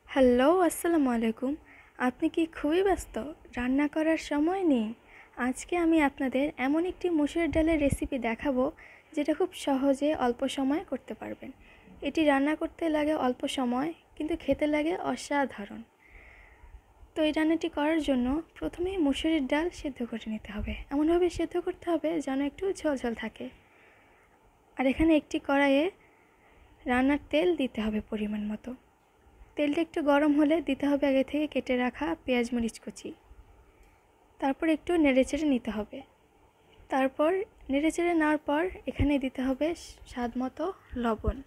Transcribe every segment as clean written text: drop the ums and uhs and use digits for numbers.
Hello, আসসালামু আলাইকুম। আপনি কি খুবই ব্যস্ত? রান্না করার সময় নেই? আজকে আমি আপনাদের এমন একটি মসুর ডালের রেসিপি দেখাবো যেটা খুব সহজে অল্প সময়ে করতে পারবেন। এটি রান্না করতে লাগে অল্প সময়, কিন্তু খেতে লাগে অসাধারণ। তো এই রান্নাটি করার জন্য প্রথমেই মসুরের ডাল সেদ্ধ করে নিতে হবে। এমনভাবে সেদ্ধ করতে হবে যেন একটু ঝোলঝোল থাকে। আর এখানে একটি কড়াইয়ে রান্নার তেল দিতে হবে পরিমাণ মতো। তেলটা একটু গরম হলে দিতে হবে আগে থেকে কেটে রাখা পেঁয়াজ মরিচ কুচি। তারপর একটু নেড়েচেড়ে নিতে হবে। তারপর নেড়েচেড়ে নেওয়ার পর এখানে দিতে হবে স্বাদ মতো লবণ।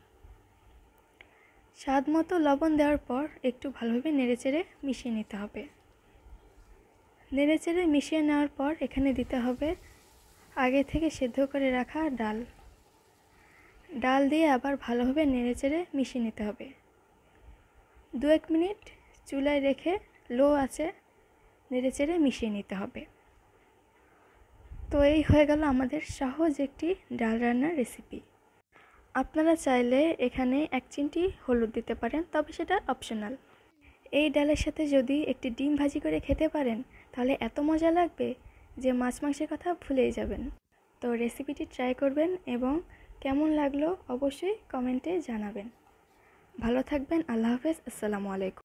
স্বাদ মতো লবণ দেওয়ার পর একটু ভালোভাবে নেড়েচেড়ে মিশিয়ে নিতে হবে। নেড়েচেড়ে মিশিয়ে নেওয়ার পর এখানে দিতে হবে আগে থেকে সেদ্ধ করে রাখা ডাল। ডাল দিয়ে আবার ভালোভাবে নেড়েচেড়ে মিশিয়ে নিতে হবে। 2-1 মিনিট চুলায় রেখে লো আঁচে নেড়েচেড়ে মিশিয়ে নিতে হবে। তো এই হয়ে গেল আমাদের সহজ একটি ডাল রান্নার রেসিপি। আপনারা চাইলে এখানে 1 চিমটি হলুদ দিতে পারেন, তবে সেটা অপশনাল। এই ডালের সাথে যদি একটি ডিম ভাজি করে খেতে পারেন তাহলে এত মজা লাগবে যে মাছ মাংসের কথা ভুলেই যাবেন। তো রেসিপিটি ট্রাই করবেন এবং কেমন লাগলো অবশ্যই কমেন্টে জানাবেন। ভালো থাকবেন। আল্লাহ হাফেজ। আসসালামু আলাইকুম।